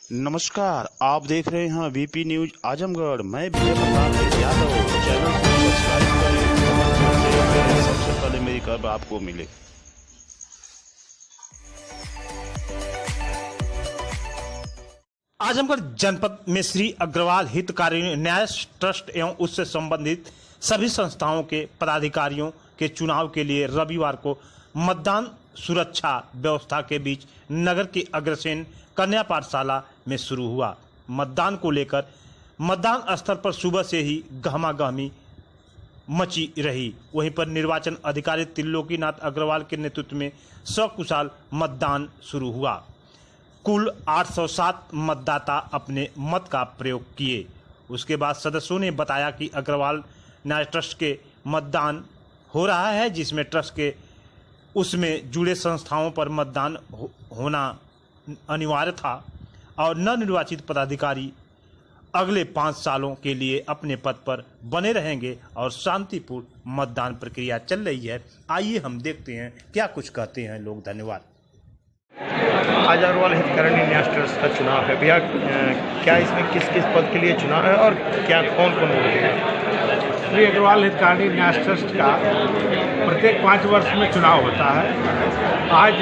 नमस्कार, आप देख रहे हैं वीपी न्यूज आजमगढ़। मैं विजय प्रताप यादव। चैनल को सब्सक्राइब करें, सबसे पहले मेरी खबर आपको मिले। आजमगढ़ जनपद में श्री अग्रवाल हितकारी न्याय ट्रस्ट एवं उससे संबंधित सभी संस्थाओं के पदाधिकारियों के चुनाव के लिए रविवार को मतदान सुरक्षा व्यवस्था के बीच नगर की अग्रसेन कन्या पाठशाला में शुरू हुआ। मतदान को लेकर मतदान स्थल पर सुबह से ही गहमागहमी मची रही। वहीं पर निर्वाचन अधिकारी त्रिलोकीनाथ अग्रवाल के नेतृत्व में सकुशल मतदान शुरू हुआ। कुल 807 मतदाता अपने मत का प्रयोग किए। उसके बाद सदस्यों ने बताया कि अग्रवाल न्याय ट्रस्ट के मतदान हो रहा है, जिसमें ट्रस्ट के उसमें जुड़े संस्थाओं पर मतदान होना अनिवार्य था और नवनिर्वाचित पदाधिकारी अगले 5 सालों के लिए अपने पद पर बने रहेंगे और शांतिपूर्ण मतदान प्रक्रिया चल रही है। आइए हम देखते हैं क्या कुछ कहते हैं लोग। धन्यवाद। आज अग्रवाल हितकारी न्याय ट्रस्ट का चुनाव है भैया, क्या इसमें किस किस पद के लिए चुनाव है और क्या कौन कौन लोग हैं? श्री अग्रवाल हितकारी न्याय ट्रस्ट का प्रत्येक 5 वर्ष में चुनाव होता है। आज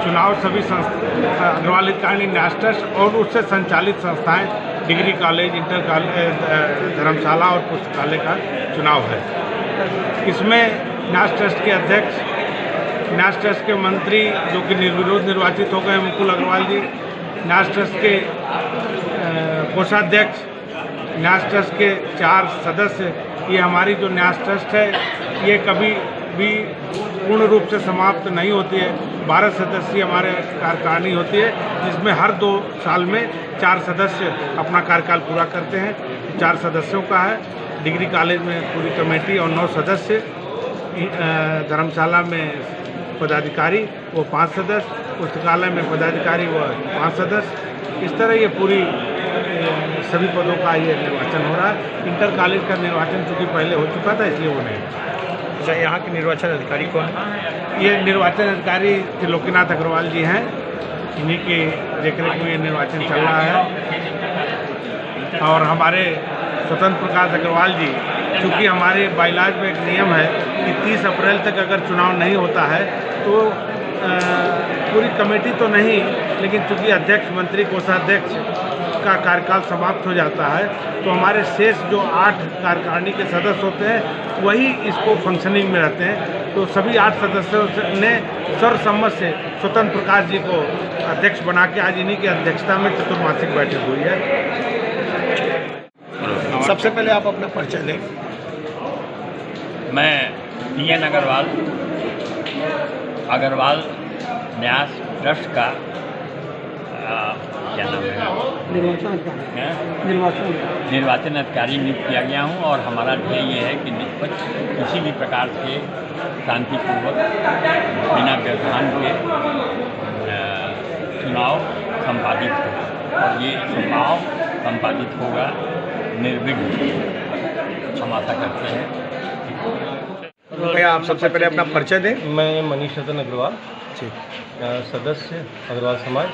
चुनाव सभी अग्रवाल हितकारी न्याय ट्रस्ट और उससे संचालित संस्थाएं डिग्री कॉलेज, इंटर कॉलेज, धर्मशाला और पुस्तकालय का चुनाव है। इसमें न्याय ट्रस्ट के अध्यक्ष, न्याय ट्रस्ट के मंत्री जो कि निर्विरोध निर्वाचित हो गए मुकुल अग्रवाल जी, न्याय ट्रस्ट के कोषाध्यक्ष, न्याय ट्रस्ट के 4 सदस्य। ये हमारी जो न्याय ट्रस्ट है ये कभी भी पूर्ण रूप से समाप्त नहीं होती है। 12 सदस्यीय हमारे कार्यकारिणी होती है, जिसमें हर 2 साल में 4 सदस्य अपना कार्यकाल पूरा करते हैं। 4 सदस्यों का है। डिग्री कॉलेज में पूरी कमेटी और 9 सदस्य, धर्मशाला में पदाधिकारी वो 5 सदस्य, पुस्तकालय में पदाधिकारी वो 5 सदस्य। इस तरह ये पूरी सभी पदों का ये निर्वाचन हो रहा है। इंटर कॉलेज का निर्वाचन चूँकि पहले हो चुका था इसलिए वो नहीं। अच्छा, यहाँ के निर्वाचन अधिकारी कौन है? ये निर्वाचन अधिकारी त्रिलोकीनाथ अग्रवाल जी हैं। इन्हीं की देखरेख में ये निर्वाचन चल रहा है। और हमारे स्वतंत्र प्रकाश अग्रवाल जी, चूँकि हमारे बाइलाज में एक नियम है कि 30 अप्रैल तक अगर चुनाव नहीं होता है तो पूरी कमेटी तो नहीं, लेकिन चूँकि अध्यक्ष, मंत्री, कोषाध्यक्ष का कार्यकाल समाप्त हो जाता है तो हमारे शेष जो 8 कार्यकारिणी के सदस्य होते हैं वही इसको फंक्शनिंग में रहते हैं। तो सभी 8 सदस्यों ने सर्वसम्मत से स्वतंत्र प्रकाश जी को अध्यक्ष बना के आज इन्हीं की अध्यक्षता में चतुर्मासिक बैठक हुई है। सबसे पहले आप अपना परिचय दें। मैं पीएन अग्रवाल न्याय ट्रस्ट का क्या नाम है, निर्वाचन अधिकारी नियुक्त किया गया हूं और हमारा ध्येय ये है कि निष्पक्ष किसी भी प्रकार से शांतिपूर्वक बिना व्यवधान के चुनाव संपादित हो और ये चुनाव संपादित होगा निर्विघ्न, हम आशा करते हैं। भैया आप सबसे पहले अपना परिचय दें। मैं मनीष रतन अग्रवाल, सदस्य अग्रवाल समाज।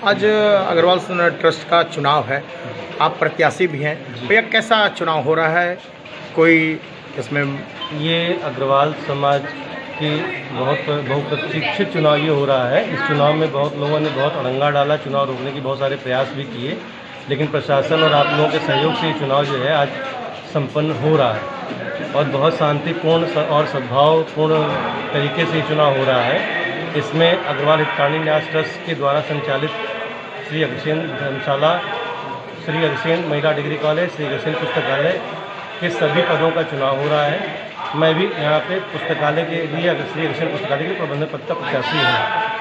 आज अग्रवाल ट्रस्ट का चुनाव है, आप प्रत्याशी भी हैं भैया, कैसा चुनाव हो रहा है? कोई इसमें ये अग्रवाल समाज की बहुप्रतीक्षित चुनाव ये हो रहा है। इस चुनाव में बहुत लोगों ने बहुत अड़ंगा डाला, चुनाव रोकने की बहुत सारे प्रयास भी किए, लेकिन प्रशासन और आप लोगों के सहयोग से ये चुनाव जो है आज संपन्न हो रहा है और बहुत शांतिपूर्ण और सद्भावपूर्ण तरीके से ये चुनाव हो रहा है। इसमें अग्रवाल हितकारी न्याय ट्रस्ट के द्वारा संचालित श्री अग्रसेन धर्मशाला, श्री अग्रसेन महिला डिग्री कॉलेज, श्री अग्रसेन पुस्तकालय के सभी पदों का चुनाव हो रहा है। मैं भी यहाँ पे पुस्तकालय के लिए श्री अग्रसेन पुस्तकालय के प्रबंधक पद का प्रत्याशी हूँ।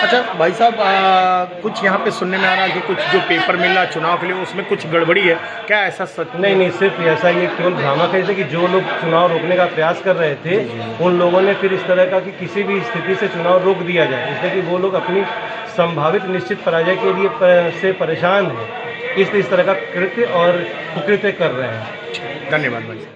अच्छा भाई साहब, कुछ यहाँ पे सुनने में आ रहा है कि कुछ जो पेपर मिल रहा है चुनाव के लिए उसमें कुछ गड़बड़ी है, क्या ऐसा सच? नहीं, सिर्फ ऐसा ही केवल भ्रामक है कि जो लोग चुनाव रोकने का प्रयास कर रहे थे उन लोगों ने फिर इस तरह का कि किसी भी स्थिति से चुनाव रोक दिया जाए, इसलिए कि वो लोग अपनी संभावित निश्चित पराजय के लिए से परेशान हैं, इसलिए इस तरह का कृत्य और कुकृत्य कर रहे हैं। धन्यवाद भाई।